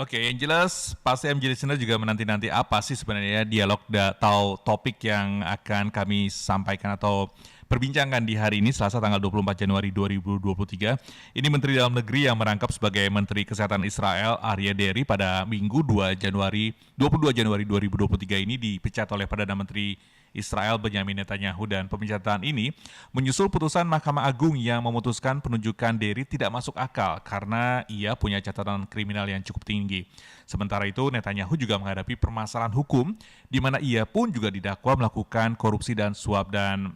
Oke, yang jelas pasti MJ listener juga menanti-nanti apa sih sebenarnya dialog atau topik yang akan kami sampaikan atau perbincangkan di hari ini Selasa tanggal 24 Januari 2023. Ini Menteri Dalam Negeri yang merangkap sebagai Menteri Kesehatan Israel Aryeh Deri pada Minggu 22 Januari 2023 ini dipecat oleh Perdana Menteri Israel Benyamin Netanyahu, dan pemecatan ini menyusul putusan Mahkamah Agung yang memutuskan penunjukan Deri tidak masuk akal karena ia punya catatan kriminal yang cukup tinggi. Sementara itu Netanyahu juga menghadapi permasalahan hukum di mana ia pun juga didakwa melakukan korupsi dan suap, dan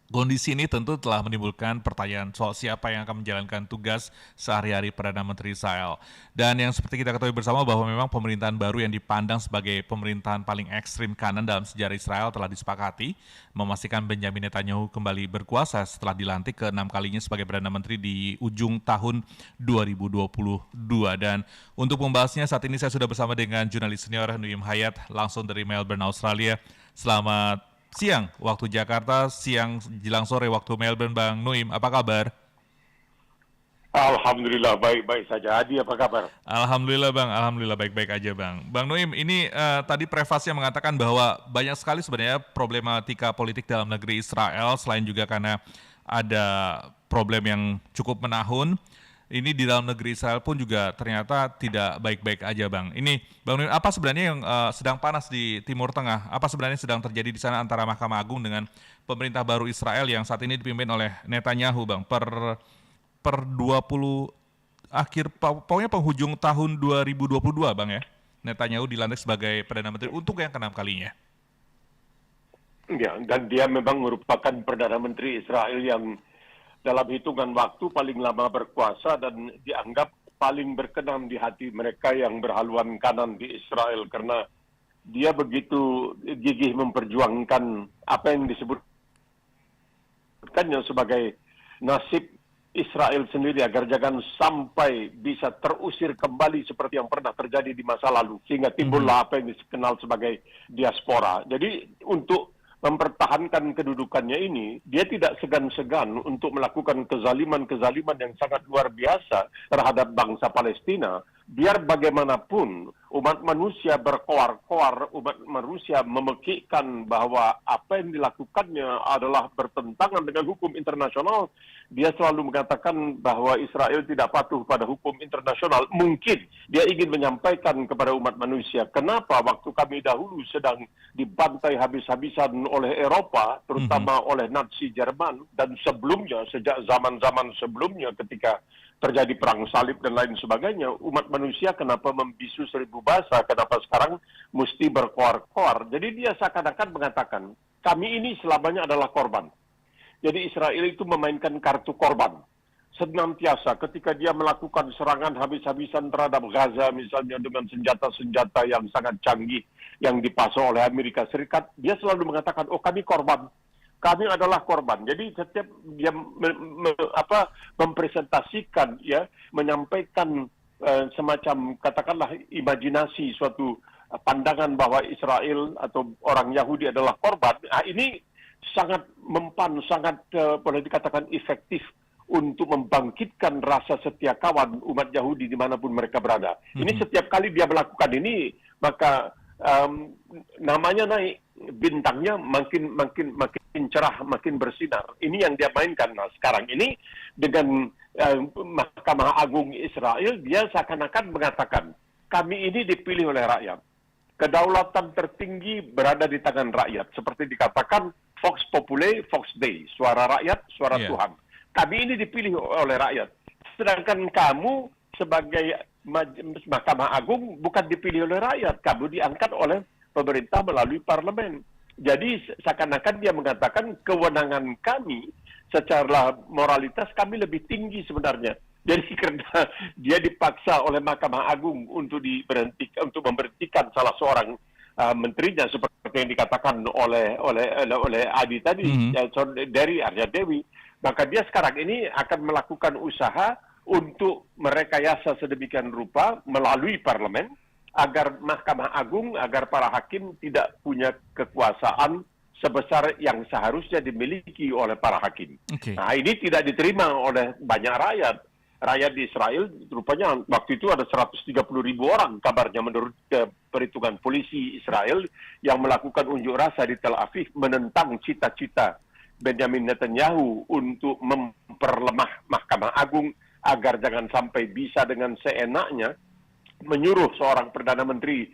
kondisi ini tentu telah menimbulkan pertanyaan soal siapa yang akan menjalankan tugas sehari-hari Perdana Menteri Israel. Dan yang seperti kita ketahui bersama bahwa memang pemerintahan baru yang dipandang sebagai pemerintahan paling ekstrim kanan dalam sejarah Israel telah disepakati memastikan Benjamin Netanyahu kembali berkuasa setelah dilantik ke-6 kalinya sebagai Perdana Menteri di ujung tahun 2022. Dan untuk membahasnya saat ini saya sudah bersama dengan jurnalis senior Nuim Hayat langsung dari Melbourne, Australia. Selamat siang waktu Jakarta, siang jelang sore waktu Melbourne, Bang Nuim, apa kabar? Alhamdulillah baik-baik saja. Adi, apa kabar? Alhamdulillah Bang, Alhamdulillah baik-baik aja Bang. Bang Nuim, ini tadi prefasnya mengatakan bahwa banyak sekali sebenarnya problematika politik dalam negeri Israel, selain juga karena ada problem yang cukup menahun. Ini di dalam negeri Israel pun juga ternyata tidak baik-baik aja Bang. Ini Bang Nuim, apa sebenarnya yang sedang panas di Timur Tengah? Apa sebenarnya sedang terjadi di sana antara Mahkamah Agung dengan pemerintah baru Israel yang saat ini dipimpin oleh Netanyahu Bang? Per 20 akhir, pokoknya penghujung tahun 2022 Bang ya. Netanyahu dilantik sebagai Perdana Menteri untuk yang ke-6 kalinya. Ya, dan dia memang merupakan Perdana Menteri Israel yang dalam hitungan waktu paling lama berkuasa dan dianggap paling berkenan di hati mereka yang berhaluan kanan di Israel karena dia begitu gigih memperjuangkan apa yang disebutkannya sebagai nasib Israel sendiri agar jangan sampai bisa terusir kembali seperti yang pernah terjadi di masa lalu sehingga timbullah apa yang dikenal sebagai diaspora. Jadi untuk mempertahankan kedudukannya ini, dia tidak segan-segan untuk melakukan kezaliman-kezaliman yang sangat luar biasa terhadap bangsa Palestina. Biar bagaimanapun umat manusia berkoar-koar, umat manusia memekikkan bahwa apa yang dilakukannya adalah bertentangan dengan hukum internasional, dia selalu mengatakan bahwa Israel tidak patuh pada hukum internasional. Mungkin dia ingin menyampaikan kepada umat manusia, kenapa waktu kami dahulu sedang dibantai habis-habisan oleh Eropa, terutama oleh Nazi Jerman, dan sebelumnya, sejak zaman-zaman sebelumnya ketika terjadi perang salib dan lain sebagainya, umat manusia kenapa membisu seribu bahasa, kenapa sekarang mesti berkoar-koar. Jadi dia seakan-akan mengatakan, kami ini selamanya adalah korban. Jadi Israel itu memainkan kartu korban. Senantiasa ketika dia melakukan serangan habis-habisan terhadap Gaza misalnya dengan senjata-senjata yang sangat canggih yang dipasok oleh Amerika Serikat, dia selalu mengatakan, oh kami korban. Kami adalah korban. Jadi setiap dia mempresentasikan, ya, menyampaikan semacam katakanlah imajinasi suatu pandangan bahwa Israel atau orang Yahudi adalah korban. Nah, ini sangat mempan, sangat boleh dikatakan efektif untuk membangkitkan rasa setia kawan umat Yahudi dimanapun mereka berada. Ini setiap kali dia melakukan ini, maka namanya naik, bintangnya makin cerah, makin bersinar. Ini yang dia mainkan. Nah, sekarang ini dengan Mahkamah Agung Israel, dia seakan-akan mengatakan, kami ini dipilih oleh rakyat. Kedaulatan tertinggi berada di tangan rakyat. Seperti dikatakan, Vox Populi, Vox Dei. Suara rakyat, suara Tuhan. Kami ini dipilih oleh rakyat. Sedangkan kamu sebagai Mahkamah Agung bukan dipilih oleh rakyat. Kamu diangkat oleh pemerintah melalui parlemen. Jadi seakan-akan dia mengatakan kewenangan kami secara moralitas kami lebih tinggi sebenarnya. Jadi karena dia dipaksa oleh Mahkamah Agung untuk memberhentikan salah seorang menterinya seperti yang dikatakan oleh Adi tadi, dari Aryeh Deri, maka dia sekarang ini akan melakukan usaha untuk merekayasa sedemikian rupa melalui parlemen agar Mahkamah Agung, agar para hakim tidak punya kekuasaan sebesar yang seharusnya dimiliki oleh para hakim. Nah, ini tidak diterima oleh banyak rakyat. rakyat di Israel, rupanya waktu itu ada 130.000 orang kabarnya menurut perhitungan polisi Israel yang melakukan unjuk rasa di Tel Aviv menentang cita-cita Benjamin Netanyahu untuk memperlemah Mahkamah Agung agar jangan sampai bisa dengan seenaknya menyuruh seorang Perdana Menteri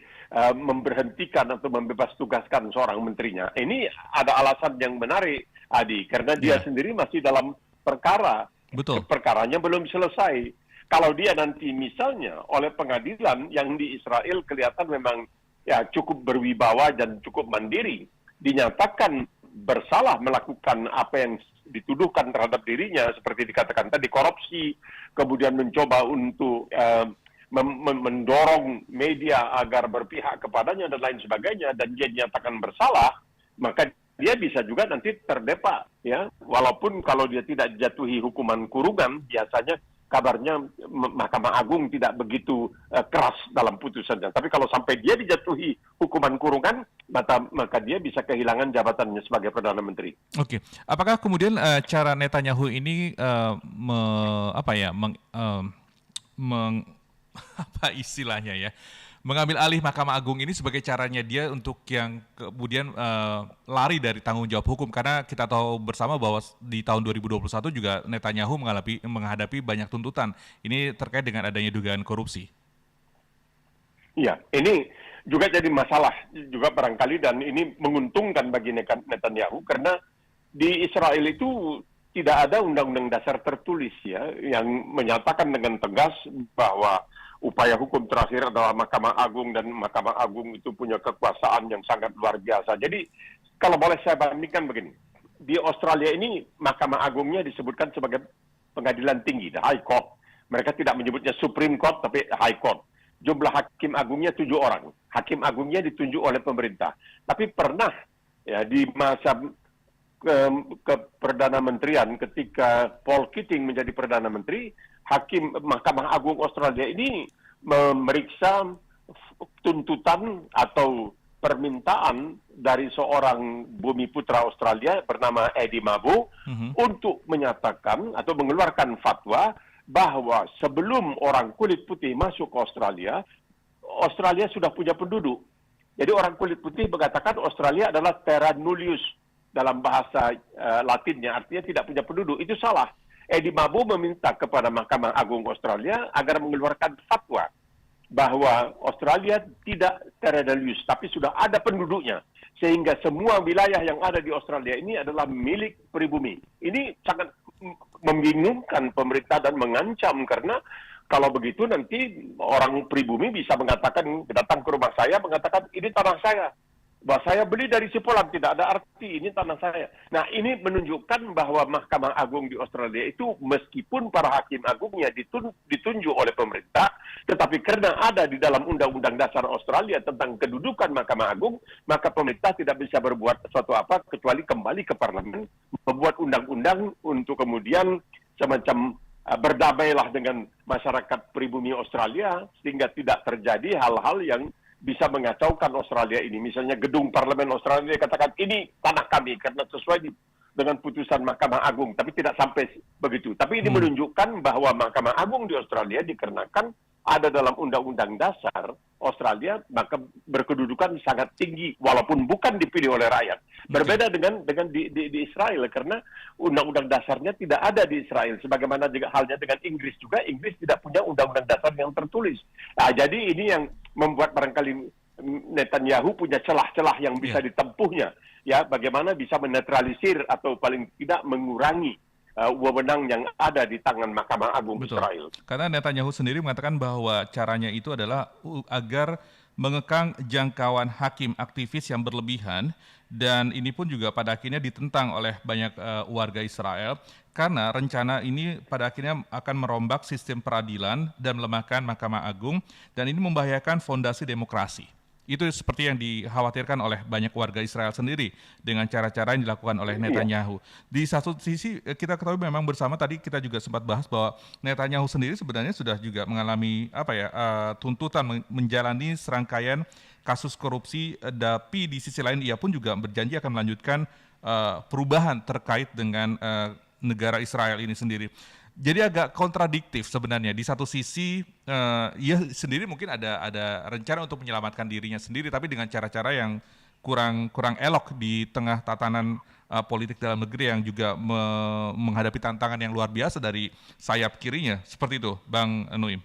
memberhentikan atau membebas tugaskan seorang menterinya. Ini ada alasan yang menarik, Adi, karena dia sendiri masih dalam perkara. Betul. Perkaranya belum selesai. Kalau dia nanti misalnya oleh pengadilan yang di Israel kelihatan memang ya cukup berwibawa dan cukup mandiri, dinyatakan bersalah melakukan apa yang dituduhkan terhadap dirinya, seperti dikatakan tadi korupsi, kemudian mencoba untuk mendorong media agar berpihak kepadanya dan lain sebagainya, dan dia dinyatakan bersalah, maka dia bisa juga nanti terdepak, ya. Walaupun kalau dia tidak dijatuhi hukuman kurungan, biasanya kabarnya Mahkamah Agung tidak begitu keras dalam putusannya. Tapi kalau sampai dia dijatuhi hukuman kurungan, maka dia bisa kehilangan jabatannya sebagai Perdana Menteri. Oke, apakah kemudian cara Netanyahu ini apa istilahnya ya, mengambil alih Mahkamah Agung ini sebagai caranya dia untuk yang kemudian lari dari tanggung jawab hukum, karena kita tahu bersama bahwa di tahun 2021 juga Netanyahu menghadapi banyak tuntutan ini terkait dengan adanya dugaan korupsi. Iya, ini juga jadi masalah juga barangkali, dan ini menguntungkan bagi Netanyahu karena di Israel itu tidak ada undang-undang dasar tertulis ya yang menyatakan dengan tegas bahwa upaya hukum terakhir adalah Mahkamah Agung, dan Mahkamah Agung itu punya kekuasaan yang sangat luar biasa. Jadi kalau boleh saya bandingkan begini, di Australia ini Mahkamah Agungnya disebutkan sebagai pengadilan tinggi, the High Court. Mereka tidak menyebutnya Supreme Court, tapi High Court. Jumlah hakim agungnya 7 orang. Hakim agungnya ditunjuk oleh pemerintah. Tapi pernah ya di masa Perdana Menterian ketika Paul Keating menjadi Perdana Menteri, Hakim Mahkamah Agung Australia ini memeriksa tuntutan atau permintaan dari seorang bumi putra Australia bernama Eddie Mabo untuk menyatakan atau mengeluarkan fatwa bahwa sebelum orang kulit putih masuk ke Australia, Australia sudah punya penduduk. Jadi orang kulit putih mengatakan Australia adalah terra nullius dalam bahasa Latinnya, artinya tidak punya penduduk. Itu salah. Eddie Mabo meminta kepada Mahkamah Agung Australia agar mengeluarkan fatwa bahwa Australia tidak terra nullius, tapi sudah ada penduduknya. Sehingga semua wilayah yang ada di Australia ini adalah milik pribumi. Ini sangat membingungkan pemerintah dan mengancam, karena kalau begitu nanti orang pribumi bisa mengatakan, datang ke rumah saya mengatakan ini tanah saya, bahwa saya beli dari Cipulan, tidak ada arti ini tanah saya. Nah, ini menunjukkan bahwa Mahkamah Agung di Australia itu meskipun para hakim agungnya ditunjuk oleh pemerintah, tetapi karena ada di dalam Undang-Undang Dasar Australia tentang kedudukan Mahkamah Agung, maka pemerintah tidak bisa berbuat sesuatu apa kecuali kembali ke parlemen, membuat undang-undang untuk kemudian semacam berdamailah dengan masyarakat pribumi Australia, sehingga tidak terjadi hal-hal yang bisa mengacaukan Australia ini. Misalnya gedung parlemen Australia katakan ini tanah kami karena sesuai dengan putusan Mahkamah Agung, tapi tidak sampai begitu. Tapi ini menunjukkan bahwa Mahkamah Agung di Australia dikarenakan ada dalam Undang-Undang Dasar Australia, maka berkedudukan sangat tinggi walaupun bukan dipilih oleh rakyat. Berbeda dengan di Israel, karena Undang-Undang Dasarnya tidak ada di Israel. Sebagaimana juga halnya dengan Inggris juga, Inggris tidak punya Undang-Undang Dasar yang tertulis. Nah, jadi ini yang membuat barangkali Netanyahu punya celah-celah yang bisa ditempuhnya. Ya, bagaimana bisa menetralisir atau paling tidak mengurangi wewenang yang ada di tangan Mahkamah Agung Israel. Karena Netanyahu sendiri mengatakan bahwa caranya itu adalah agar mengekang jangkauan hakim aktivis yang berlebihan, dan ini pun juga pada akhirnya ditentang oleh banyak warga Israel karena rencana ini pada akhirnya akan merombak sistem peradilan dan melemahkan Mahkamah Agung, dan ini membahayakan fondasi demokrasi. Itu seperti yang dikhawatirkan oleh banyak warga Israel sendiri dengan cara-cara yang dilakukan oleh Netanyahu. Di satu sisi kita ketahui memang bersama, tadi kita juga sempat bahas bahwa Netanyahu sendiri sebenarnya sudah juga mengalami tuntutan, menjalani serangkaian kasus korupsi, tapi di sisi lain ia pun juga berjanji akan melanjutkan perubahan terkait dengan negara Israel ini sendiri. Jadi agak kontradiktif sebenarnya. Di satu sisi, ia sendiri mungkin ada rencana untuk menyelamatkan dirinya sendiri, tapi dengan cara-cara yang kurang kurang elok di tengah tatanan politik dalam negeri yang juga menghadapi tantangan yang luar biasa dari sayap kirinya. Seperti itu, Bang Nuim.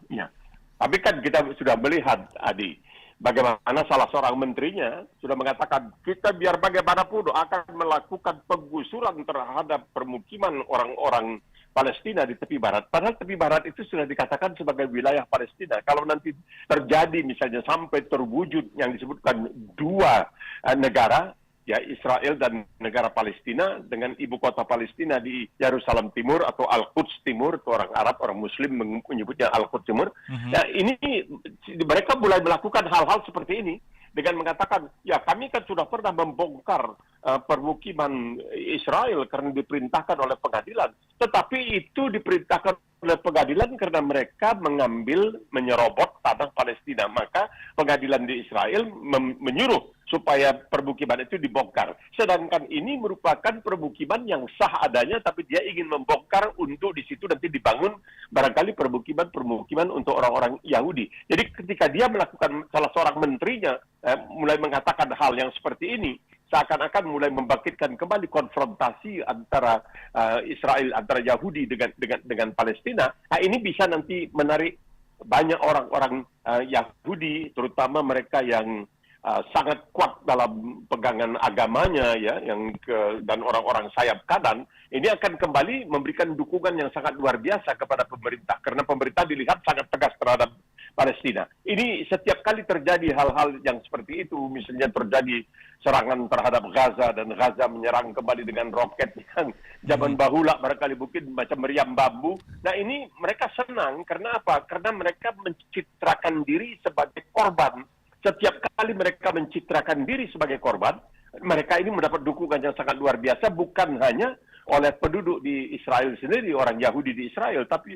Ya. Tapi kan kita sudah melihat, Adi, bagaimana salah seorang menterinya sudah mengatakan, kita biar bagaimanapun akan melakukan penggusuran terhadap permukiman orang-orang Palestina di tepi barat. Padahal tepi barat itu sudah dikatakan sebagai wilayah Palestina. Kalau nanti terjadi misalnya sampai terwujud yang disebutkan dua negara, ya Israel dan negara Palestina dengan ibu kota Palestina di Yerusalem Timur atau Al-Quds Timur, itu orang Arab, orang Muslim menyebutnya Al-Quds Timur. Ya, ini mereka mulai melakukan hal-hal seperti ini dengan mengatakan, ya kami kan sudah pernah membongkar permukiman Israel karena diperintahkan oleh pengadilan. Tetapi itu diperintahkan oleh pengadilan karena mereka menyerobot tanah Palestina. Maka pengadilan di Israel menyuruh supaya permukiman itu dibongkar. Sedangkan ini merupakan permukiman yang sah adanya, tapi dia ingin membongkar untuk di situ nanti dibangun barangkali permukiman untuk orang-orang Yahudi. Jadi ketika dia melakukan, salah seorang menterinya mulai mengatakan hal yang seperti ini, seakan-akan mulai membangkitkan kembali konfrontasi antara Israel, antara Yahudi dengan Palestina. Nah, ini bisa nanti menarik banyak orang-orang Yahudi, terutama mereka yang sangat kuat dalam pegangan agamanya, ya, dan orang-orang sayap kanan, ini akan kembali memberikan dukungan yang sangat luar biasa kepada pemerintah, karena pemerintah dilihat sangat tegas terhadap Palestina. Ini setiap kali terjadi hal-hal yang seperti itu, misalnya terjadi serangan terhadap Gaza dan Gaza menyerang kembali dengan roket yang zaman bahula barangkali mungkin macam meriam bambu. Nah, ini mereka senang karena apa? Karena mereka mencitrakan diri sebagai korban. Setiap kali mereka mencitrakan diri sebagai korban, mereka ini mendapat dukungan yang sangat luar biasa, bukan hanya oleh penduduk di Israel sendiri, orang Yahudi di Israel, tapi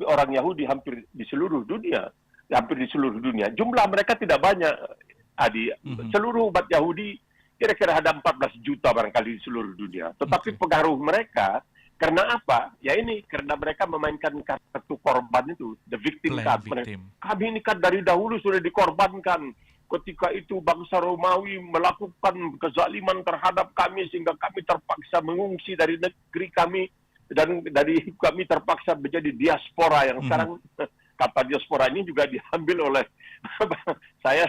orang Yahudi hampir di seluruh dunia. Jumlah mereka tidak banyak, Adi. Seluruh umat Yahudi kira-kira ada 14 juta barangkali di seluruh dunia. Tetapi pengaruh mereka, karena apa? Ya ini, karena mereka memainkan kartu korban itu, the victim card. Kami ini kan dari dahulu sudah dikorbankan. Ketika itu bangsa Romawi melakukan kezaliman terhadap kami sehingga kami terpaksa mengungsi dari negeri kami dan dari kami terpaksa menjadi diaspora yang sekarang kata diaspora ini juga diambil oleh saya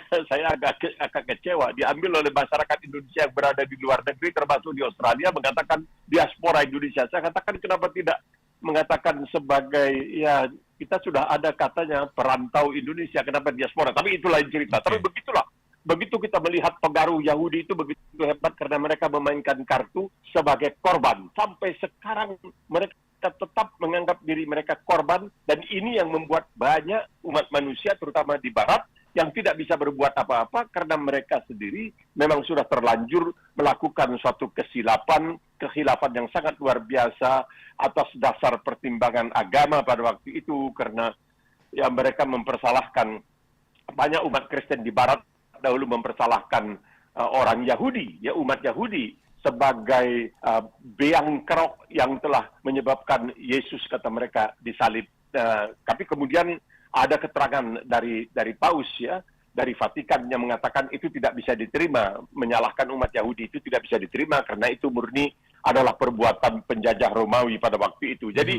agak kecewa, diambil oleh masyarakat Indonesia yang berada di luar negeri termasuk di Australia, mengatakan diaspora Indonesia. Saya katakan kenapa tidak mengatakan sebagai, ya kita sudah ada katanya perantau Indonesia, kenapa diaspora? Tapi itu lain cerita. Tapi begitulah. Begitu kita melihat pengaruh Yahudi itu begitu hebat karena mereka memainkan kartu sebagai korban. Sampai sekarang mereka tetap menganggap diri mereka korban, dan ini yang membuat banyak umat manusia terutama di barat yang tidak bisa berbuat apa-apa karena mereka sendiri memang sudah terlanjur melakukan suatu kehilafan yang sangat luar biasa atas dasar pertimbangan agama pada waktu itu, karena ya mereka mempersalahkan banyak umat Kristen di barat dahulu mempersalahkan orang Yahudi, ya umat Yahudi sebagai beang kerok yang telah menyebabkan Yesus, kata mereka, disalib. Tapi kemudian ada keterangan dari Paus, ya, dari Vatikan yang mengatakan itu tidak bisa diterima, menyalahkan umat Yahudi itu tidak bisa diterima karena itu murni adalah perbuatan penjajah Romawi pada waktu itu. Jadi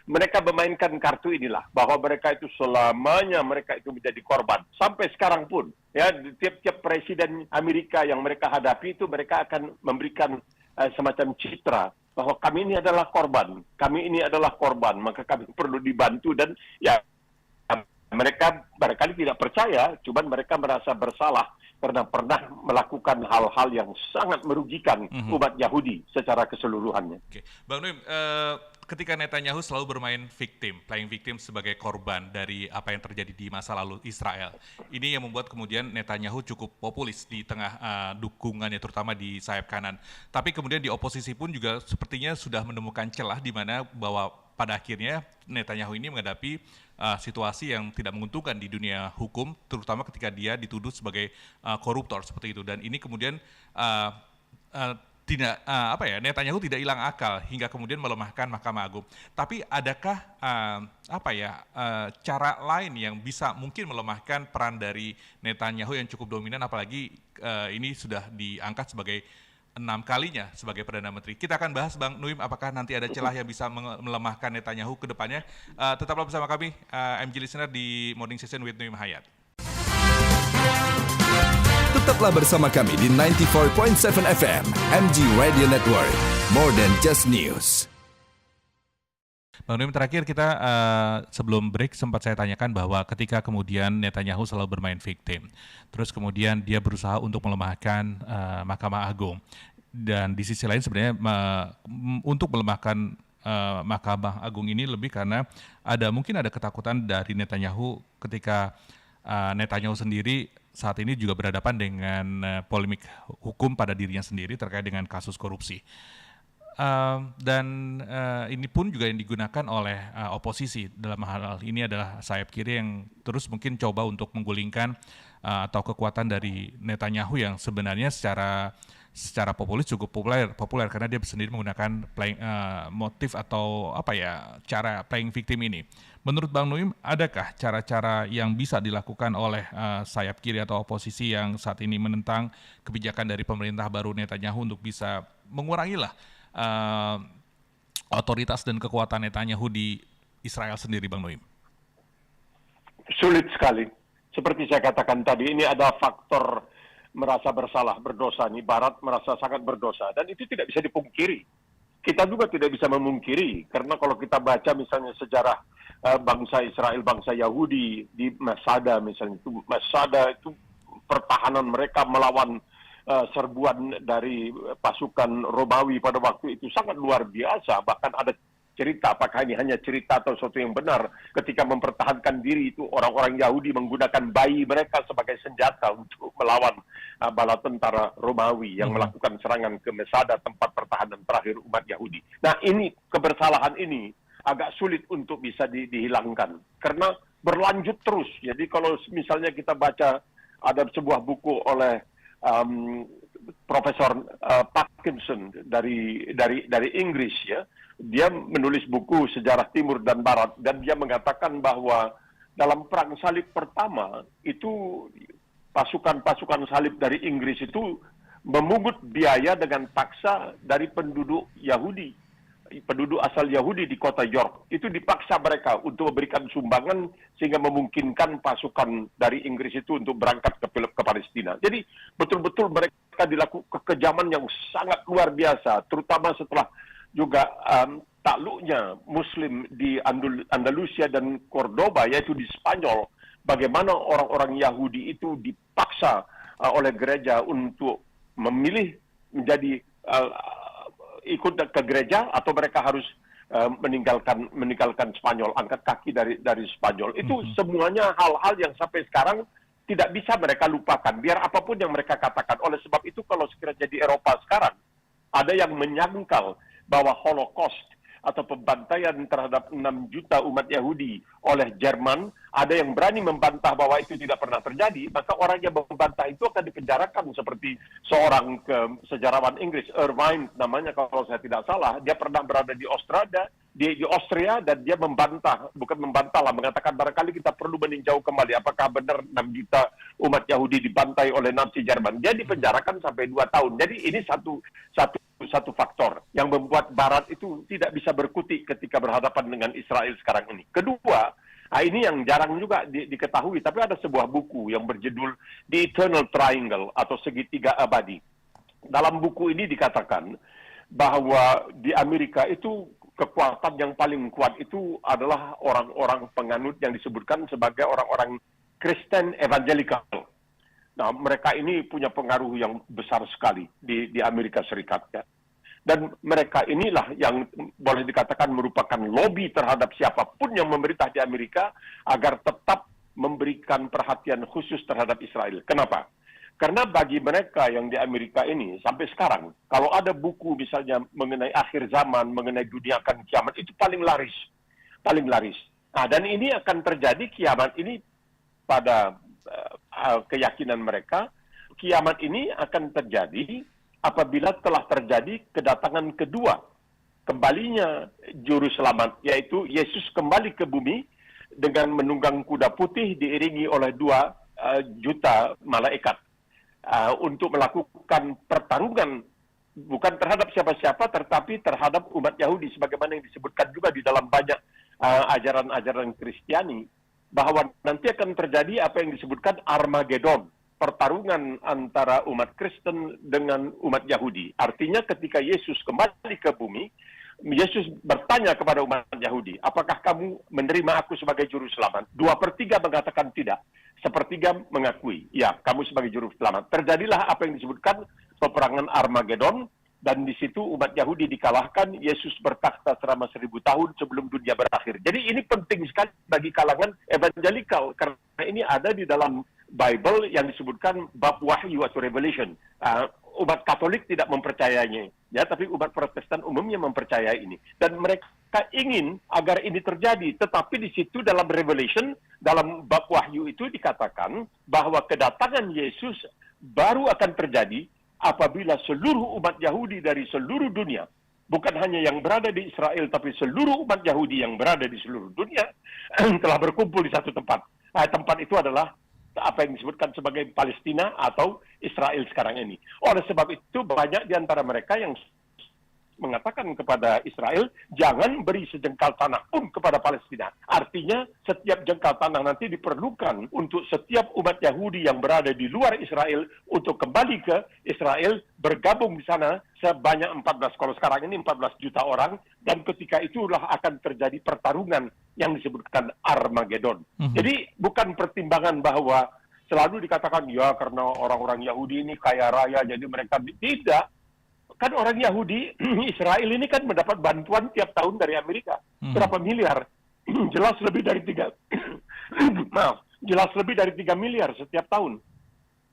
mereka memainkan kartu inilah, bahwa mereka itu selamanya mereka itu menjadi korban. Sampai sekarang pun, ya, tiap-tiap presiden Amerika yang mereka hadapi itu mereka akan memberikan semacam citra bahwa kami ini adalah korban, maka kami perlu dibantu, dan ya mereka barangkali tidak percaya, cuman mereka merasa bersalah karena pernah melakukan hal-hal yang sangat merugikan umat Yahudi secara keseluruhannya. Oke. Bang Nuim, ketika Netanyahu selalu bermain playing victim sebagai korban dari apa yang terjadi di masa lalu Israel, ini yang membuat kemudian Netanyahu cukup populis di tengah dukungannya, terutama di sayap kanan. Tapi kemudian di oposisi pun juga sepertinya sudah menemukan celah di mana bahwa pada akhirnya Netanyahu ini menghadapi situasi yang tidak menguntungkan di dunia hukum, terutama ketika dia dituduh sebagai koruptor seperti itu. Dan ini kemudian tidak Netanyahu tidak hilang akal hingga kemudian melemahkan Mahkamah Agung. Tapi adakah cara lain yang bisa mungkin melemahkan peran dari Netanyahu yang cukup dominan, apalagi ini sudah diangkat sebagai 6 kalinya sebagai Perdana Menteri. Kita akan bahas, Bang Nuim, apakah nanti ada celah yang bisa melemahkan Netanyahu ke depannya. Tetaplah bersama kami, MG Listener, di Morning Session with Nuim Hayat. Tetaplah bersama kami di 94.7 FM, MG Radio Network, more than just news. Bang Nuim, terakhir kita sebelum break sempat saya tanyakan bahwa ketika kemudian Netanyahu selalu bermain victim, terus kemudian dia berusaha untuk melemahkan Mahkamah Agung, dan di sisi lain sebenarnya untuk melemahkan Mahkamah Agung ini lebih karena mungkin ada ketakutan dari Netanyahu ketika Netanyahu sendiri saat ini juga berhadapan dengan polemik hukum pada dirinya sendiri terkait dengan kasus korupsi. Dan ini pun juga yang digunakan oleh oposisi dalam hal ini adalah sayap kiri yang terus mungkin coba untuk menggulingkan atau kekuatan dari Netanyahu yang sebenarnya secara populis cukup populer karena dia sendiri menggunakan motif atau cara playing victim ini. Menurut Bang Nuim, adakah cara-cara yang bisa dilakukan oleh sayap kiri atau oposisi yang saat ini menentang kebijakan dari pemerintah baru Netanyahu untuk bisa mengurangilah otoritas dan kekuatan Netanyahu di Israel sendiri, Bang Nuim? Sulit sekali. Seperti saya katakan tadi, ini ada faktor merasa bersalah, berdosa. Nih, Barat merasa sangat berdosa. Dan itu tidak bisa dipungkiri. Kita juga tidak bisa memungkiri. Karena kalau kita baca misalnya sejarah bangsa Israel, bangsa Yahudi di Masada misalnya. Masada itu pertahanan mereka melawan serbuan dari pasukan Romawi pada waktu itu sangat luar biasa. Bahkan ada cerita, apakah ini hanya cerita atau sesuatu yang benar, ketika mempertahankan diri itu orang-orang Yahudi menggunakan bayi mereka sebagai senjata untuk melawan bala tentara Romawi yang melakukan serangan ke Masada, tempat pertahanan terakhir umat Yahudi. Nah, ini kebersalahan ini agak sulit untuk bisa dihilangkan karena berlanjut terus. Jadi kalau misalnya kita baca ada sebuah buku oleh Profesor Parkinson dari Inggris, ya, dia menulis buku Sejarah Timur dan Barat, dan dia mengatakan bahwa dalam perang salib pertama itu pasukan salib dari Inggris itu memungut biaya dengan paksa dari penduduk Yahudi, penduduk asal Yahudi di kota York. Itu dipaksa mereka untuk memberikan sumbangan sehingga memungkinkan pasukan dari Inggris itu untuk berangkat ke Palestina. Jadi betul-betul mereka dilakukan kekejaman yang sangat luar biasa, terutama setelah juga takluknya Muslim di Andalusia dan Cordoba, yaitu di Spanyol. Bagaimana orang-orang Yahudi itu dipaksa oleh gereja untuk memilih menjadi ikut ke gereja atau mereka harus meninggalkan Spanyol, angkat kaki dari Spanyol. Itu semuanya hal-hal yang sampai sekarang tidak bisa mereka lupakan, biar apapun yang mereka katakan. Oleh sebab itu, kalau sekiranya di Eropa sekarang ada yang menyangkal bahwa Holocaust atau pembantaian terhadap 6 juta umat Yahudi oleh Jerman, ada yang berani membantah bahwa itu tidak pernah terjadi, maka orang yang membantah itu akan dipenjarakan, seperti seorang sejarawan Inggris, Irvine namanya kalau saya tidak salah. Dia pernah berada di Austria dan dia mengatakan barangkali kita perlu meninjau kembali apakah benar 6 juta umat Yahudi dibantai oleh Nazi Jerman. Dia dipenjarakan sampai 2 tahun. Jadi ini satu faktor yang membuat Barat itu tidak bisa berkutik ketika berhadapan dengan Israel sekarang ini. Kedua, ini yang jarang juga diketahui, tapi ada sebuah buku yang berjudul The Eternal Triangle atau Segitiga Abadi. Dalam buku ini dikatakan bahwa di Amerika itu kekuatan yang paling kuat itu adalah orang-orang penganut yang disebutkan sebagai orang-orang Kristen Evangelical. Nah, mereka ini punya pengaruh yang besar sekali di Amerika Serikat, ya. Dan mereka inilah yang boleh dikatakan merupakan lobby terhadap siapapun yang memerintah di Amerika agar tetap memberikan perhatian khusus terhadap Israel. Kenapa? Karena bagi mereka yang di Amerika ini sampai sekarang, kalau ada buku misalnya mengenai akhir zaman, mengenai dunia akan kiamat, itu paling laris. Paling laris. Nah, dan ini akan terjadi kiamat ini pada keyakinan mereka, kiamat ini akan terjadi apabila telah terjadi kedatangan kedua, kembalinya juru selamat, yaitu Yesus kembali ke bumi dengan menunggang kuda putih diiringi oleh 2 juta malaikat untuk melakukan pertarungan bukan terhadap siapa-siapa, tetapi terhadap umat Yahudi, sebagaimana yang disebutkan juga di dalam banyak ajaran-ajaran Kristiani, bahwa nanti akan terjadi apa yang disebutkan Armageddon, pertarungan antara umat Kristen dengan umat Yahudi. Artinya ketika Yesus kembali ke bumi, Yesus bertanya kepada umat Yahudi, apakah kamu menerima aku sebagai juru selamat? 2/3 mengatakan tidak. 1/3 mengakui, ya, kamu sebagai juru selamat. Terjadilah apa yang disebutkan peperangan Armageddon, dan di situ umat Yahudi dikalahkan, Yesus bertakhta selama 1000 tahun sebelum dunia berakhir. Jadi ini penting sekali bagi kalangan evangelikal, karena ini ada di dalam Bible yang disebutkan bab wahyu atau revelation. Umat Katolik tidak mempercayainya, ya, tapi umat Protestan umumnya mempercayai ini. Dan mereka ingin agar ini terjadi, tetapi di situ dalam Revelation, dalam bab wahyu itu dikatakan bahwa kedatangan Yesus baru akan terjadi apabila seluruh umat Yahudi dari seluruh dunia, bukan hanya yang berada di Israel, tapi seluruh umat Yahudi yang berada di seluruh dunia telah berkumpul di satu tempat. Tempat itu adalah apa yang disebutkan sebagai Palestina atau Israel sekarang ini. Oleh sebab itu banyak di antara mereka yang mengatakan kepada Israel, jangan beri sejengkal tanah pun kepada Palestina. Artinya setiap jengkal tanah nanti diperlukan untuk setiap umat Yahudi yang berada di luar Israel untuk kembali ke Israel, bergabung di sana sebanyak 14, kalau sekarang ini 14 juta orang, dan ketika itulah akan terjadi pertarungan yang disebutkan Armageddon. Jadi bukan pertimbangan bahwa selalu dikatakan, ya karena orang-orang Yahudi ini kaya raya, jadi mereka tidak. Kan orang Yahudi, Israel ini kan mendapat bantuan tiap tahun dari Amerika. Berapa miliar? Jelas lebih dari 3 miliar setiap tahun.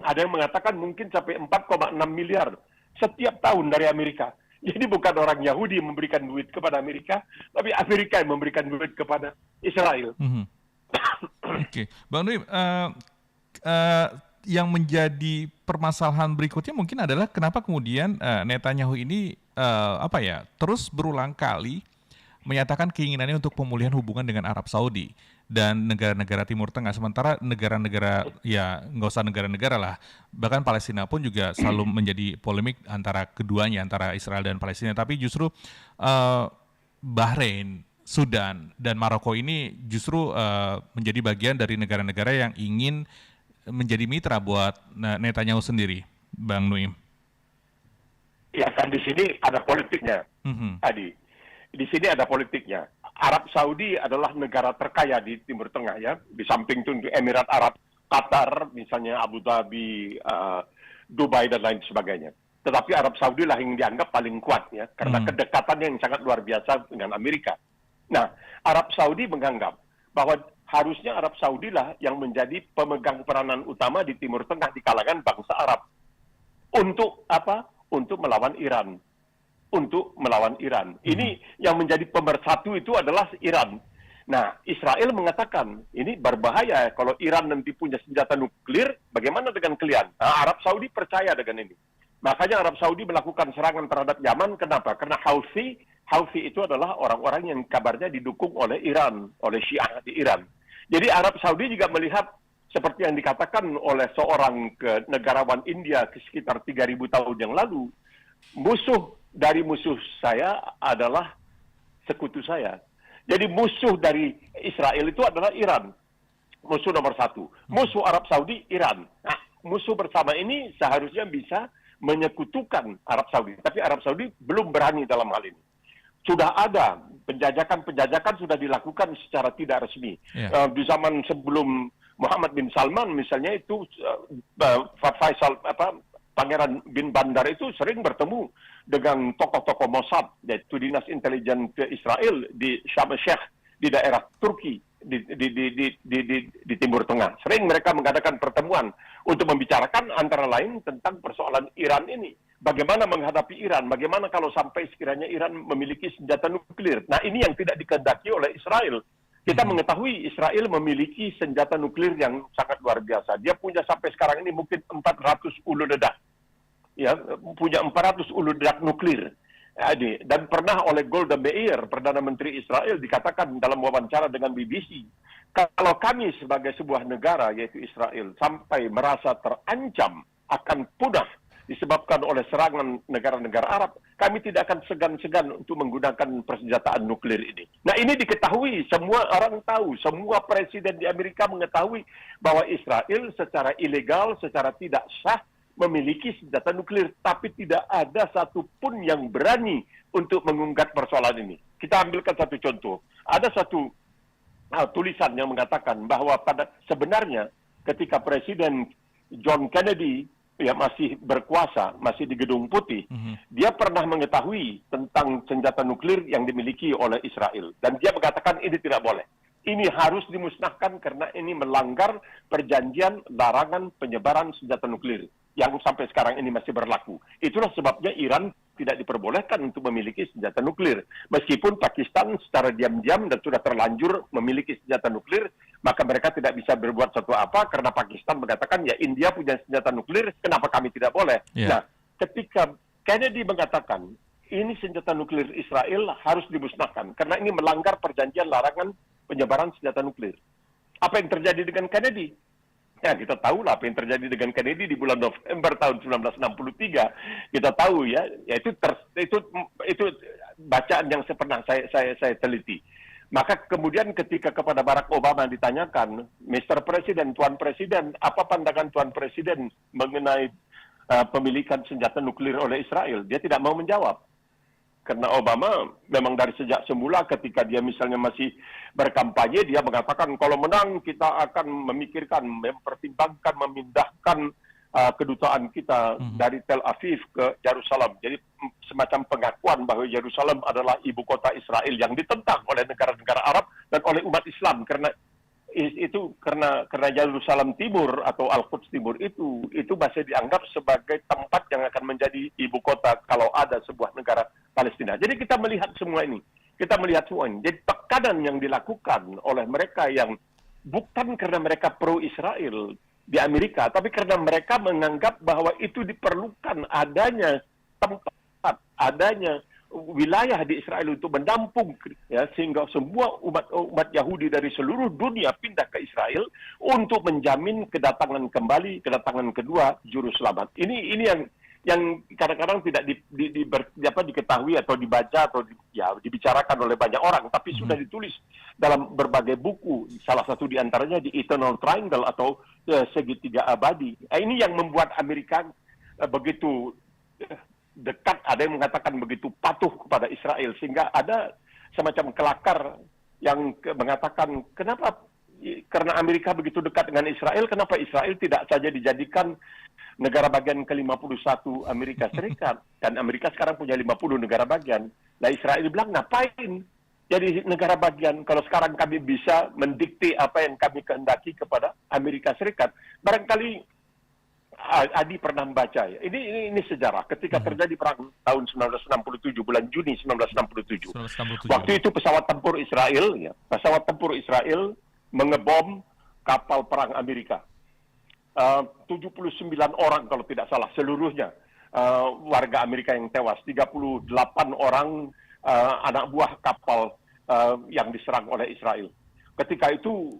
Ada yang mengatakan mungkin sampai 4,6 miliar setiap tahun dari Amerika. Jadi bukan orang Yahudi yang memberikan duit kepada Amerika, tapi Amerika yang memberikan duit kepada Israel. Oke, Bang Nui, yang menjadi permasalahan berikutnya mungkin adalah kenapa kemudian Netanyahu ini terus berulang kali menyatakan keinginannya untuk pemulihan hubungan dengan Arab Saudi dan negara-negara Timur Tengah, sementara negara-negara, ya nggak usah negara-negara lah, bahkan Palestina pun juga selalu menjadi polemik antara keduanya, antara Israel dan Palestina, tapi justru Bahrain, Sudan, dan Maroko ini justru menjadi bagian dari negara-negara yang ingin menjadi mitra buat Netanyahu sendiri, Bang Nuim. Ya kan di sini ada politiknya, Adi. Di sini ada politiknya. Arab Saudi adalah negara terkaya di Timur Tengah, ya. Di samping itu Emirat Arab, Qatar, misalnya Abu Dhabi, Dubai dan lain sebagainya. Tetapi Arab Saudi lah yang dianggap paling kuat, ya, karena kedekatannya yang sangat luar biasa dengan Amerika. Nah, Arab Saudi menganggap bahwa harusnya Arab Saudi lah yang menjadi pemegang peranan utama di Timur Tengah di kalangan bangsa Arab. Untuk apa? Untuk melawan Iran. Ini yang menjadi pemersatu itu adalah Iran. Nah, Israel mengatakan, ini berbahaya kalau Iran nanti punya senjata nuklir, bagaimana dengan kalian? Nah, Arab Saudi percaya dengan ini. Makanya Arab Saudi melakukan serangan terhadap Yaman. Kenapa? Karena Houthi itu adalah orang-orang yang kabarnya didukung oleh Iran, oleh Syiah di Iran. Jadi Arab Saudi juga melihat seperti yang dikatakan oleh seorang negarawan India sekitar 3.000 tahun yang lalu, musuh dari musuh saya adalah sekutu saya. Jadi musuh dari Israel itu adalah Iran. Musuh nomor 1. Musuh Arab Saudi, Iran. Nah, musuh bersama ini seharusnya bisa menyekutukan Arab Saudi. Tapi Arab Saudi belum berani dalam hal ini. Sudah ada penjajakan sudah dilakukan secara tidak resmi. Di zaman sebelum Muhammad bin Salman misalnya itu Pangeran bin Bandar itu sering bertemu dengan tokoh-tokoh Mossad, yaitu dinas intelijen ke Israel di Sharm el-Sheikh di daerah Turki di Timur Tengah. Sering mereka mengadakan pertemuan untuk membicarakan antara lain tentang persoalan Iran ini. Bagaimana menghadapi Iran? Bagaimana kalau sampai sekiranya Iran memiliki senjata nuklir? Nah, ini yang tidak dikehendaki oleh Israel. Kita mengetahui Israel memiliki senjata nuklir yang sangat luar biasa. Dia punya sampai sekarang ini mungkin 400 hulu ledak. ya, punya 400 ulu ledak nuklir. Dan pernah oleh Golda Meir, Perdana Menteri Israel, dikatakan dalam wawancara dengan BBC, kalau kami sebagai sebuah negara, yaitu Israel, sampai merasa terancam akan punah disebabkan oleh serangan negara-negara Arab, kami tidak akan segan-segan untuk menggunakan persenjataan nuklir ini. Nah, ini diketahui, semua orang tahu, semua presiden di Amerika mengetahui bahwa Israel secara ilegal, secara tidak sah memiliki senjata nuklir, tapi tidak ada satupun yang berani untuk mengungkap persoalan ini. Kita ambilkan satu contoh. Ada satu tulisan yang mengatakan bahwa sebenarnya ketika Presiden John Kennedy masih berkuasa, masih di Gedung Putih, dia pernah mengetahui tentang senjata nuklir yang dimiliki oleh Israel. Dan dia mengatakan ini tidak boleh. Ini harus dimusnahkan karena ini melanggar perjanjian larangan penyebaran senjata nuklir yang sampai sekarang ini masih berlaku. Itulah sebabnya Iran tidak diperbolehkan untuk memiliki senjata nuklir. Meskipun Pakistan secara diam-diam dan sudah terlanjur memiliki senjata nuklir, maka mereka tidak bisa berbuat sesuatu apa karena Pakistan mengatakan, ya India punya senjata nuklir, kenapa kami tidak boleh? Yeah. Nah, ketika Kennedy mengatakan, ini senjata nuklir Israel harus dimusnahkan karena ini melanggar perjanjian larangan penyebaran senjata nuklir. Apa yang terjadi dengan Kennedy? Ya, kita tahu lah apa yang terjadi dengan Kennedy di bulan November tahun 1963. Kita tahu ya, itu bacaan yang pernah saya teliti. Maka kemudian ketika kepada Barack Obama ditanyakan, Mr. Presiden, Tuan Presiden, apa pandangan Tuan Presiden mengenai pemilikan senjata nuklir oleh Israel? Dia tidak mau menjawab. Karena Obama memang dari sejak semula ketika dia misalnya masih berkampanye, dia mengatakan kalau menang kita akan memikirkan, mempertimbangkan, memindahkan kedutaan kita dari Tel Aviv ke Yerusalem. Jadi semacam pengakuan bahwa Yerusalem adalah ibu kota Israel yang ditentang oleh negara-negara Arab dan oleh umat Islam karena Yerusalem Timur atau Al-Quds Timur itu masih dianggap sebagai tempat yang akan menjadi ibu kota kalau ada sebuah negara Palestina. Jadi kita melihat semua ini. Jadi tekanan yang dilakukan oleh mereka yang bukan karena mereka pro Israel di Amerika, tapi karena mereka menganggap bahwa itu diperlukan adanya tempat, adanya wilayah di Israel untuk menampung, ya, sehingga semua umat Yahudi dari seluruh dunia pindah ke Israel untuk menjamin kedatangan kedua juru selamat. Ini yang kadang-kadang tidak diketahui atau dibaca atau dibicarakan oleh banyak orang, tapi sudah ditulis dalam berbagai buku. Salah satu di antaranya di Eternal Triangle atau segitiga abadi. Ini yang membuat Amerika begitu dekat, ada yang mengatakan begitu patuh kepada Israel, sehingga ada semacam kelakar yang mengatakan karena Amerika begitu dekat dengan Israel, kenapa Israel tidak saja dijadikan negara bagian ke-51 Amerika Serikat? Dan Amerika sekarang punya 50 negara bagian. Nah, Israel bilang, ngapain jadi negara bagian kalau sekarang kami bisa mendikte apa yang kami kehendaki kepada Amerika Serikat? Barangkali Adi pernah membaca ya. Ini sejarah. Ketika terjadi perang tahun 1967, bulan Juni 1967. Waktu itu pesawat tempur Israel mengebom kapal perang Amerika. 79 orang kalau tidak salah seluruhnya warga Amerika yang tewas. 38 orang anak buah kapal yang diserang oleh Israel. Ketika itu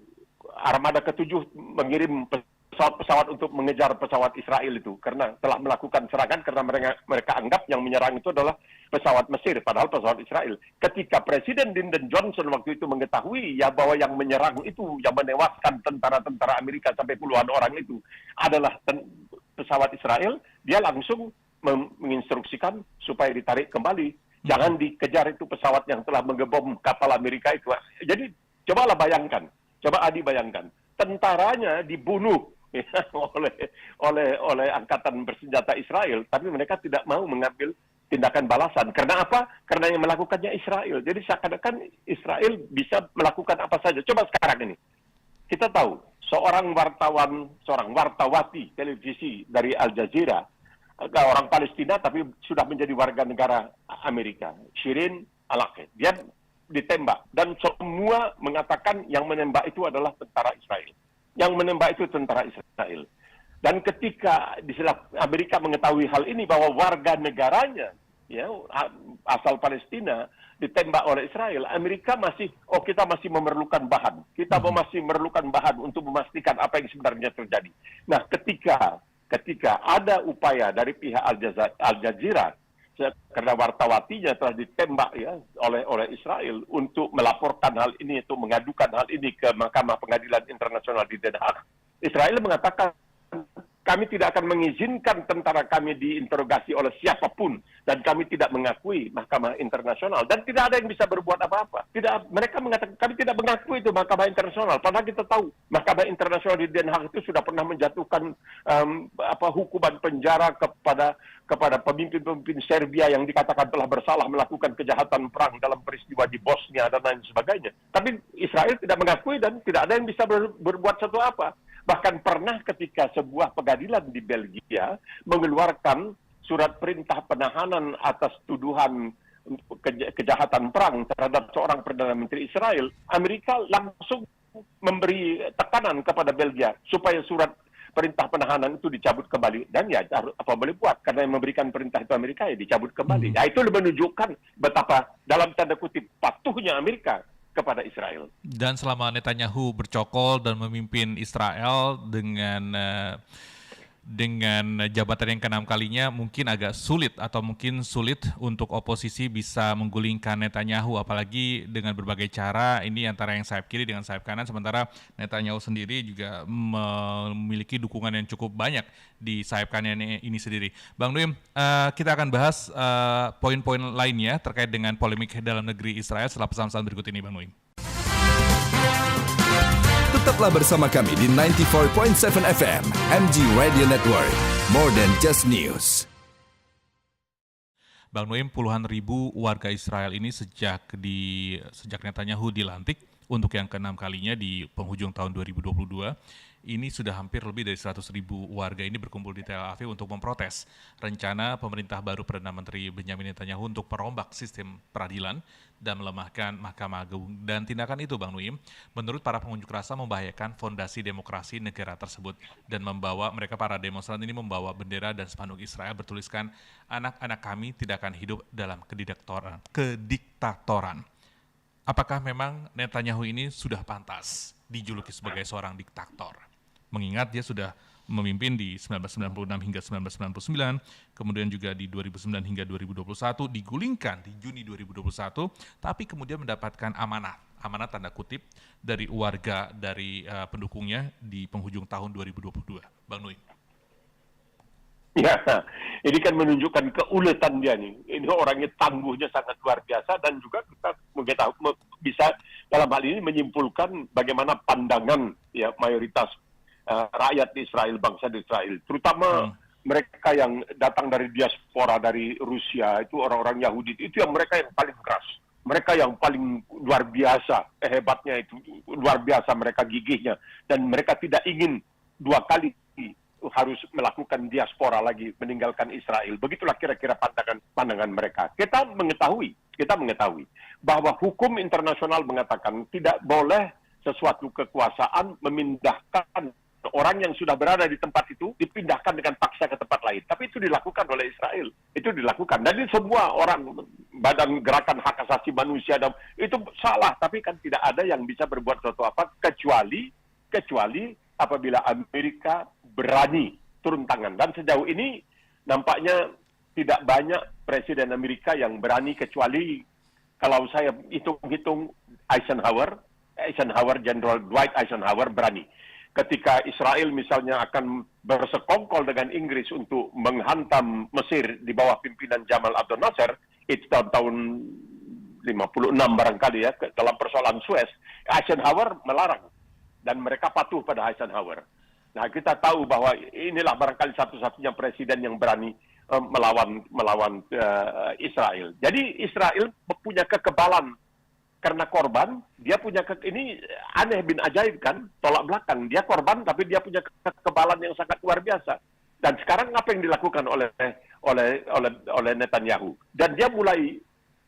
armada ke-7 mengirim pesawat-pesawat untuk mengejar pesawat Israel itu karena telah melakukan serangan karena mereka anggap yang menyerang itu adalah pesawat Mesir padahal pesawat Israel. Ketika Presiden Lyndon Johnson waktu itu mengetahui ya bahwa yang menyerang itu yang menewaskan tentara-tentara Amerika sampai puluhan orang itu adalah pesawat Israel, dia langsung menginstruksikan supaya ditarik kembali. Jangan dikejar itu pesawat yang telah mengebom kapal Amerika itu. Jadi coba Adi bayangkan, tentaranya dibunuh oleh angkatan bersenjata Israel, tapi mereka tidak mau mengambil tindakan balasan. Karena apa? Karena yang melakukannya Israel. Jadi seakan-akan Israel bisa melakukan apa saja. Coba sekarang ini, kita tahu seorang wartawati televisi dari Al Jazeera, orang Palestina tapi sudah menjadi warga negara Amerika, Shirin Al-Aqid. Dia ditembak dan semua mengatakan yang menembak itu adalah tentara Israel. Yang menembak itu tentara Israel. Dan ketika Amerika mengetahui hal ini bahwa warga negaranya ya asal Palestina ditembak oleh Israel, Amerika kita masih memerlukan bahan. Kita masih memerlukan bahan untuk memastikan apa yang sebenarnya terjadi. Nah, ketika ada upaya dari pihak Al Jazeera karena wartawatinya telah ditembak ya oleh Israel untuk melaporkan hal ini, untuk mengadukan hal ini ke Mahkamah Pengadilan Internasional di Den Haag. Israel mengatakan, kami tidak akan mengizinkan tentara kami diinterogasi oleh siapapun dan kami tidak mengakui Mahkamah Internasional dan tidak ada yang bisa berbuat apa-apa. Mereka mengatakan kami tidak mengakui itu Mahkamah Internasional. Padahal kita tahu Mahkamah Internasional di Den Haag itu sudah pernah menjatuhkan hukuman penjara kepada pemimpin-pemimpin Serbia yang dikatakan telah bersalah melakukan kejahatan perang dalam peristiwa di Bosnia dan lain sebagainya. Tapi Israel tidak mengakui dan tidak ada yang bisa berbuat sesuatu apa. Bahkan pernah ketika sebuah pengadilan di Belgia mengeluarkan surat perintah penahanan atas tuduhan kejahatan perang terhadap seorang Perdana Menteri Israel, Amerika langsung memberi tekanan kepada Belgia supaya surat perintah penahanan itu dicabut kembali. Dan ya apa boleh buat, karena yang memberikan perintah itu Amerika ya dicabut kembali. Itu menunjukkan betapa dalam tanda kutip patuhnya Amerika kepada Israel. Dan selama Netanyahu bercokol dan memimpin Israel dengan jabatan yang ke-6 kalinya, mungkin agak sulit untuk oposisi bisa menggulingkan Netanyahu, apalagi dengan berbagai cara, ini antara yang sayap kiri dengan sayap kanan, sementara Netanyahu sendiri juga memiliki dukungan yang cukup banyak di sayap kanan ini sendiri. Bang Nuim, kita akan bahas poin-poin lainnya terkait dengan polemik dalam negeri Israel setelah pesan-pesan berikut ini, Bang Nuim. Tetaplah bersama kami di 94.7 FM, MG Radio Network, more than just news. Bang Nuim, puluhan ribu warga Israel ini sejak Netanyahu dilantik untuk yang ke-6 kalinya di penghujung tahun 2022, ini sudah hampir lebih dari 100 ribu warga ini berkumpul di Tel Aviv untuk memprotes rencana pemerintah baru Perdana Menteri Benjamin Netanyahu untuk merombak sistem peradilan dan melemahkan Mahkamah Agung. Dan tindakan itu, Bang Nuim, menurut para pengunjuk rasa membahayakan fondasi demokrasi negara tersebut dan para demonstran ini membawa bendera dan spanduk Israel bertuliskan, anak-anak kami tidak akan hidup dalam kediktatoran. Apakah memang Netanyahu ini sudah pantas dijuluki sebagai seorang diktator? Mengingat dia sudah memimpin di 1996 hingga 1999, kemudian juga di 2009 hingga 2021, digulingkan di Juni 2021, tapi kemudian mendapatkan amanat tanda kutip dari warga dari pendukungnya di penghujung tahun 2022. Bang Nuim. Ya, ini kan menunjukkan keuletan dia nih. Ini orangnya tangguhnya sangat luar biasa dan juga kita bisa dalam hal ini menyimpulkan bagaimana pandangan ya mayoritas rakyat di Israel, bangsa di Israel, terutama mereka yang datang dari diaspora dari Rusia, itu orang-orang Yahudi, itu yang mereka yang paling keras. Mereka yang paling luar biasa, hebatnya itu, luar biasa mereka gigihnya. Dan mereka tidak ingin dua kali harus melakukan diaspora lagi, meninggalkan Israel. Begitulah kira-kira pandangan mereka. Kita mengetahui bahwa hukum internasional mengatakan tidak boleh sesuatu kekuasaan memindahkan orang yang sudah berada di tempat itu, dipindahkan dengan paksa ke tempat lain. Tapi itu dilakukan oleh Israel. Itu dilakukan. Dan semua orang, badan gerakan hak asasi manusia, itu salah. Tapi kan tidak ada yang bisa berbuat sesuatu apa, kecuali apabila Amerika berani turun tangan. Dan sejauh ini nampaknya tidak banyak presiden Amerika yang berani, kecuali kalau saya hitung-hitung Eisenhower, General Dwight Eisenhower berani. Ketika Israel misalnya akan bersekongkol dengan Inggris untuk menghantam Mesir di bawah pimpinan Jamal Abdel Nasser, itu tahun 56 barangkali ya, dalam persoalan Suez, Eisenhower melarang. Dan mereka patuh pada Eisenhower. Nah, kita tahu bahwa inilah barangkali satu-satunya presiden yang berani melawan Israel. Jadi Israel punya kekebalan karena korban, dia punya ini aneh bin ajaib kan, tolak belakang. Dia korban tapi dia punya kekebalan yang sangat luar biasa. Dan sekarang apa yang dilakukan oleh Netanyahu? Dan dia mulai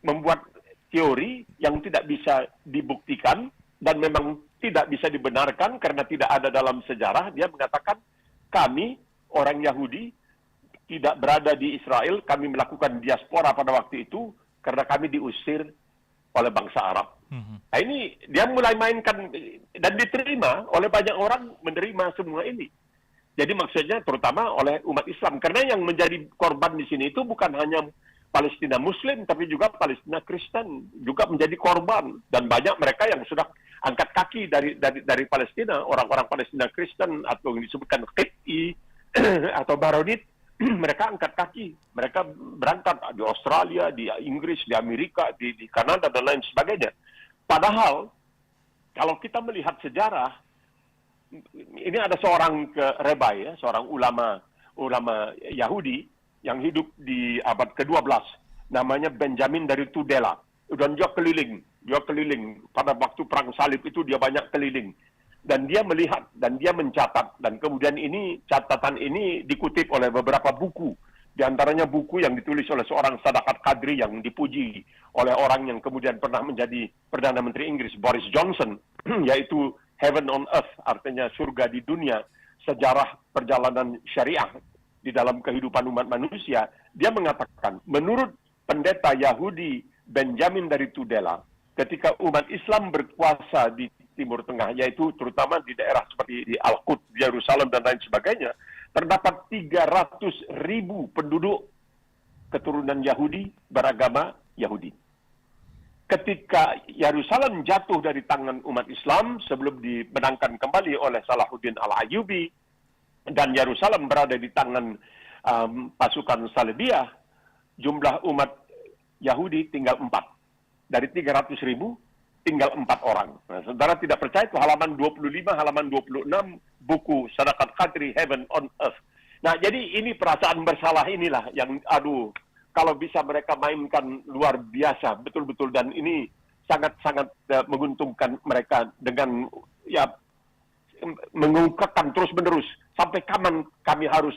membuat teori yang tidak bisa dibuktikan dan memang tidak bisa dibenarkan karena tidak ada dalam sejarah. Dia mengatakan kami orang Yahudi tidak berada di Israel. Kami melakukan diaspora pada waktu itu karena kami diusir oleh bangsa Arab. Nah, ini dia mulai mainkan dan diterima oleh banyak orang, menerima semua ini. Jadi maksudnya terutama oleh umat Islam. Karena yang menjadi korban di sini itu bukan hanya Palestina Muslim, tapi juga Palestina Kristen juga menjadi korban. Dan banyak mereka yang sudah angkat kaki dari Palestina, orang-orang Palestina Kristen atau yang disebutkan Qibti atau Baronit, mereka angkat kaki. Mereka berangkat di Australia, di Inggris, di Amerika, di Kanada, dan lain sebagainya. Padahal, kalau kita melihat sejarah, ini ada seorang rebai, ya, seorang ulama Yahudi yang hidup di abad ke-12, namanya Benjamin dari Tudela. Dan dia keliling pada waktu perang salib itu dia banyak keliling. Dan dia melihat dan dia mencatat, dan kemudian catatan ini dikutip oleh beberapa buku. Di antaranya buku yang ditulis oleh seorang Sadakat Kadri yang dipuji oleh orang yang kemudian pernah menjadi Perdana Menteri Inggris, Boris Johnson, yaitu Heaven on Earth, artinya surga di dunia, sejarah perjalanan syariah di dalam kehidupan umat manusia. Dia mengatakan, menurut pendeta Yahudi Benjamin dari Tudela, ketika umat Islam berkuasa di Timur Tengah, yaitu terutama di daerah seperti di Al-Quds, Yerusalem, dan lain sebagainya, terdapat 300.000 penduduk keturunan Yahudi beragama Yahudi. Ketika Yerusalem jatuh dari tangan umat Islam sebelum dimenangkan kembali oleh Salahuddin Al-Ayyubi, dan Yerusalem berada di tangan pasukan Salibiyah, jumlah umat Yahudi tinggal 4. Dari 300.000, tinggal 4 orang. Nah, saudara tidak percaya itu halaman 25, halaman 26, buku Sadakat Kadri, Heaven on Earth. Nah, jadi ini perasaan bersalah inilah yang, kalau bisa mereka mainkan luar biasa, betul-betul. Dan ini sangat-sangat menguntungkan mereka dengan, ya, mengungkapkan terus-menerus. Sampai kapan kami harus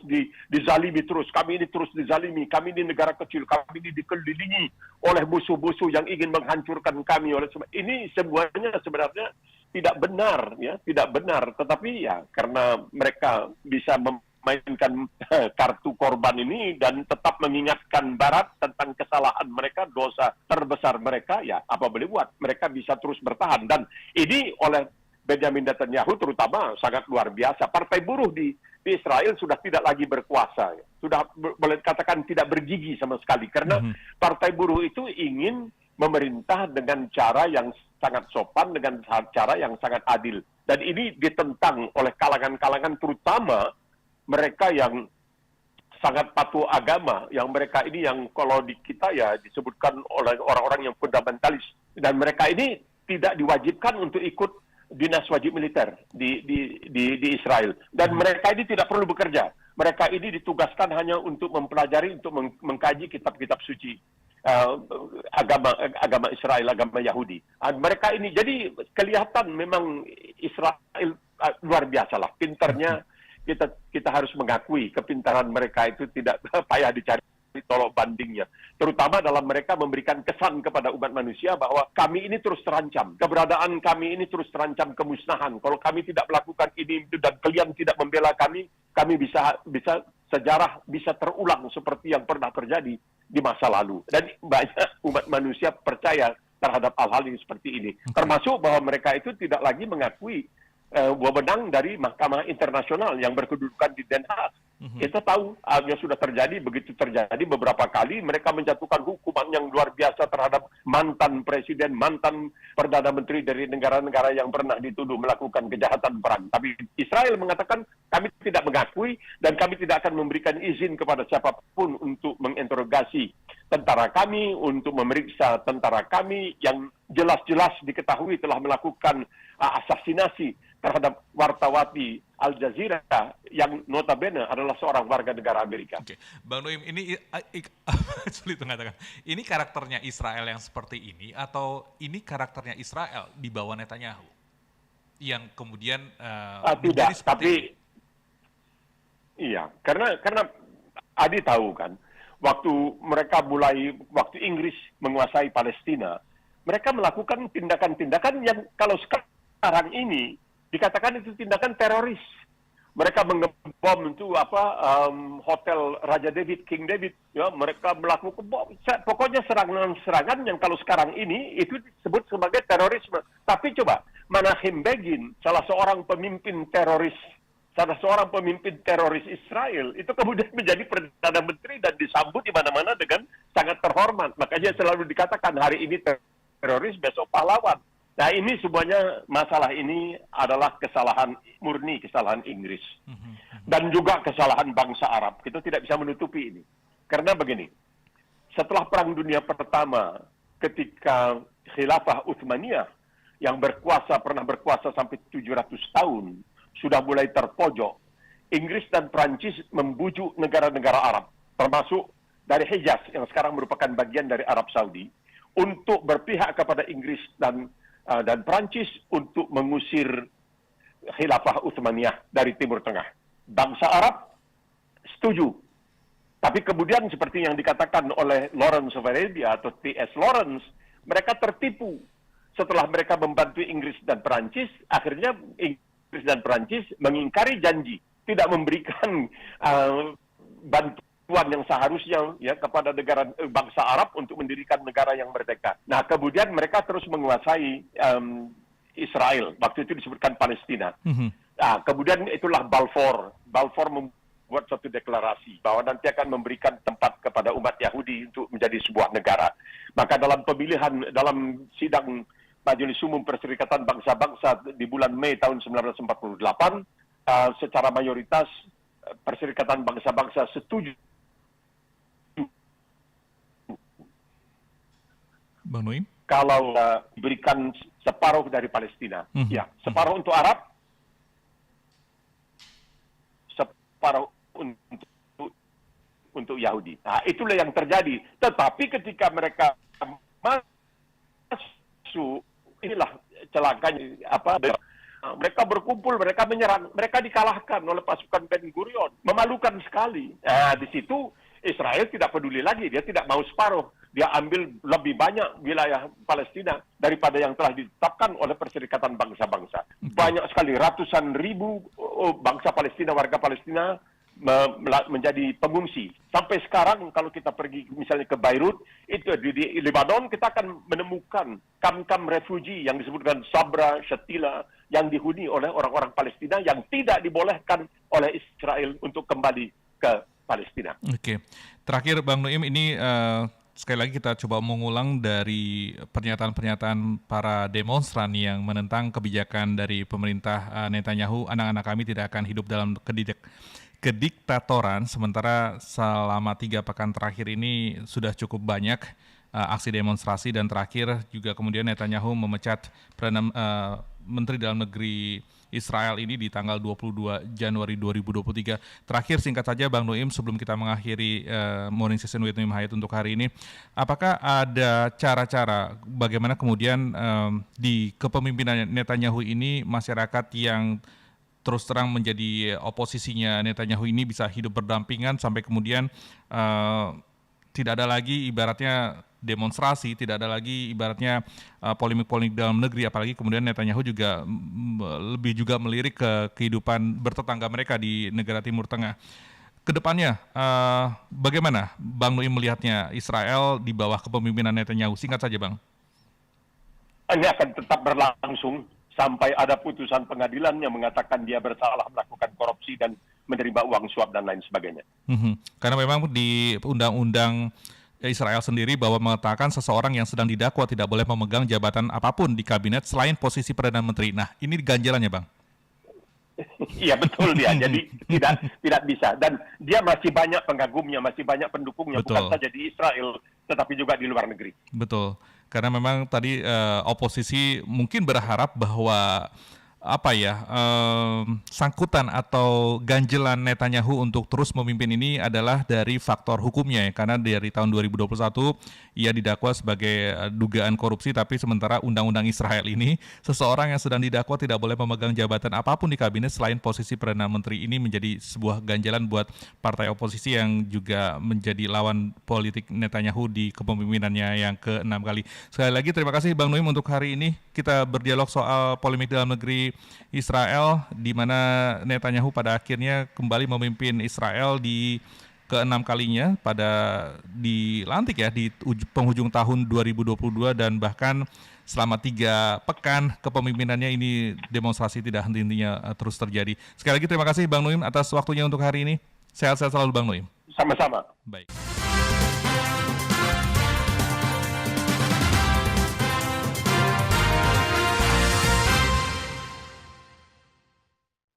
dizalimi terus? Kami ini terus dizalimi. Kami ini negara kecil. Kami ini dikelilingi oleh musuh-musuh yang ingin menghancurkan kami. Ini semuanya sebenarnya tidak benar, ya, tidak benar. Tetapi ya karena mereka bisa memainkan kartu korban ini dan tetap mengingatkan Barat tentang kesalahan mereka, dosa terbesar mereka, ya apa boleh buat? Mereka bisa terus bertahan. Dan ini oleh Benjamin Netanyahu terutama sangat luar biasa. Partai buruh di Israel sudah tidak lagi berkuasa. Sudah boleh katakan tidak bergigi sama sekali. Karena partai buruh itu ingin memerintah dengan cara yang sangat sopan, dengan cara yang sangat adil. Dan ini ditentang oleh kalangan-kalangan terutama mereka yang sangat patuh agama. Yang mereka ini yang kalau di kita ya disebutkan oleh orang-orang yang fundamentalis. Dan mereka ini tidak diwajibkan untuk ikut dinas wajib militer di Israel. Dan mereka ini tidak perlu bekerja. Mereka ini ditugaskan hanya untuk mempelajari, untuk mengkaji kitab-kitab suci agama Israel, agama Yahudi. Mereka ini, jadi kelihatan memang Israel luar biasa lah. Pintarnya, kita harus mengakui kepintaran mereka itu tidak payah dicari tolok bandingnya. Terutama dalam mereka memberikan kesan kepada umat manusia bahwa kami ini terus terancam. Keberadaan kami ini terus terancam kemusnahan. Kalau kami tidak melakukan ini dan kalian tidak membela kami bisa sejarah bisa terulang seperti yang pernah terjadi di masa lalu. Dan banyak umat manusia percaya terhadap hal-hal yang seperti ini. Termasuk bahwa mereka itu tidak lagi mengakui wewenang dari Mahkamah Internasional yang berkedudukan di Den Haag. Kita tahu yang sudah terjadi, begitu terjadi beberapa kali, mereka menjatuhkan hukuman yang luar biasa terhadap mantan presiden, mantan perdana menteri dari negara-negara yang pernah dituduh melakukan kejahatan perang. Tapi Israel mengatakan kami tidak mengakui dan kami tidak akan memberikan izin kepada siapapun untuk menginterogasi tentara kami, untuk memeriksa tentara kami yang jelas-jelas diketahui telah melakukan asasinasi terhadap wartawati Al Jazeera yang notabene adalah seorang warga negara Amerika. Oke, Bang Noim, ini sulit mengatakan. Ini karakternya Israel yang seperti ini atau ini karakternya Israel di bawah Netanyahu yang kemudian tidak, tapi iya, karena Adi tahu kan, waktu Inggris menguasai Palestina, mereka melakukan tindakan-tindakan yang kalau sekarang ini dikatakan itu tindakan teroris. Mereka mengebom itu hotel Raja David, King David, ya, mereka melakukan bom. Pokoknya serangan-serangan yang kalau sekarang ini itu disebut sebagai terorisme. Tapi coba Menachem Begin, salah seorang pemimpin teroris Israel, itu kemudian menjadi Perdana Menteri dan disambut di mana-mana dengan sangat terhormat. Makanya selalu dikatakan hari ini teroris, besok pahlawan. Nah, ini semuanya, masalah ini adalah murni kesalahan Inggris. Dan juga kesalahan bangsa Arab. Kita tidak bisa menutupi ini. Karena begini, setelah Perang Dunia Pertama, ketika Khilafah Utsmaniyah yang pernah berkuasa sampai 700 tahun, sudah mulai terpojok, Inggris dan Prancis membujuk negara-negara Arab, termasuk dari Hijaz, yang sekarang merupakan bagian dari Arab Saudi, untuk berpihak kepada Inggris dan Prancis untuk mengusir Khilafah Utsmaniyah dari Timur Tengah. Bangsa Arab setuju. Tapi kemudian seperti yang dikatakan oleh Lawrence of Arabia atau T.S. Lawrence, mereka tertipu. Setelah mereka membantu Inggris dan Prancis, akhirnya Inggris dan Prancis mengingkari janji, tidak memberikan bantuan yang seharusnya ya kepada bangsa Arab untuk mendirikan negara yang merdeka. Nah, kemudian mereka terus menguasai Israel. Waktu itu disebutkan Palestina. Nah, kemudian itulah Balfour. Balfour membuat suatu deklarasi bahwa nanti akan memberikan tempat kepada umat Yahudi untuk menjadi sebuah negara. Maka dalam sidang Majelis Umum Perserikatan Bangsa-Bangsa di bulan Mei tahun 1948, secara mayoritas Perserikatan Bangsa-Bangsa setuju Bang Noim? Kalau diberikan separuh dari Palestina. Ya, separuh untuk Arab, separuh untuk Yahudi. Nah, itulah yang terjadi. Tetapi ketika mereka masuk, inilah celakanya mereka berkumpul, mereka menyerang, mereka dikalahkan oleh pasukan Ben Gurion. Memalukan sekali. Nah, di situ Israel tidak peduli lagi, dia tidak mau separuh. Dia ambil lebih banyak wilayah Palestina daripada yang telah ditetapkan oleh Perserikatan Bangsa-Bangsa. Banyak sekali, ratusan ribu bangsa Palestina, warga Palestina menjadi pengungsi. Sampai sekarang kalau kita pergi misalnya ke Beirut, itu di Lebanon, kita akan menemukan kamp-kamp refugi yang disebutkan Sabra, Shatila, yang dihuni oleh orang-orang Palestina yang tidak dibolehkan oleh Israel untuk kembali ke Palestina. Oke. Terakhir Bang Noim, ini sekali lagi kita coba mengulang dari pernyataan-pernyataan para demonstran yang menentang kebijakan dari pemerintah Netanyahu. Anak-anak kami tidak akan hidup dalam kediktatoran, sementara selama 3 pekan terakhir ini sudah cukup banyak aksi demonstrasi, dan terakhir juga kemudian Netanyahu memecat Menteri Dalam Negeri Israel ini di tanggal 22 Januari 2023. Terakhir singkat saja Bang Noim, sebelum kita mengakhiri Morning Session with Noim Hayat untuk hari ini, apakah ada cara-cara bagaimana kemudian di kepemimpinan Netanyahu ini masyarakat yang terus terang menjadi oposisinya Netanyahu ini bisa hidup berdampingan sampai kemudian tidak ada lagi ibaratnya demonstrasi, tidak ada lagi ibaratnya polemik-polemik dalam negeri, apalagi kemudian Netanyahu juga lebih juga melirik ke kehidupan bertetangga mereka di negara Timur Tengah. Kedepannya, bagaimana Bang Noim melihatnya Israel di bawah kepemimpinan Netanyahu? Singkat saja Bang. Ini akan tetap berlangsung sampai ada putusan pengadilan yang mengatakan dia bersalah melakukan korupsi dan menerima uang suap dan lain sebagainya. Karena memang di undang-undang Israel sendiri bahwa mengatakan seseorang yang sedang didakwa tidak boleh memegang jabatan apapun di kabinet selain posisi Perdana Menteri. Nah, ini ganjalannya, Bang. Iya, betul dia. Jadi tidak bisa. Dan dia masih banyak pengagumnya, masih banyak pendukungnya. Betul. Bukan saja di Israel, tetapi juga di luar negeri. Betul. Karena memang tadi oposisi mungkin berharap bahwa sangkutan atau ganjelan Netanyahu untuk terus memimpin ini adalah dari faktor hukumnya ya, karena dari tahun 2021 ia didakwa sebagai dugaan korupsi, tapi sementara undang-undang Israel ini seseorang yang sedang didakwa tidak boleh memegang jabatan apapun di kabinet selain posisi Perdana Menteri. Ini menjadi sebuah ganjalan buat partai oposisi yang juga menjadi lawan politik Netanyahu di kepemimpinannya yang ke-6 kali. Sekali lagi terima kasih Bang Noim untuk hari ini kita berdialog soal polemik dalam negeri dari Israel, di mana Netanyahu pada akhirnya kembali memimpin Israel di ke-6 kalinya pada dilantik ya di penghujung tahun 2022, dan bahkan selama 3 pekan kepemimpinannya ini demonstrasi tidak henti-hentinya terus terjadi. Sekali lagi terima kasih Bang Nuim atas waktunya untuk hari ini. Sehat-sehat selalu Bang Nuim. Sama-sama. Baik.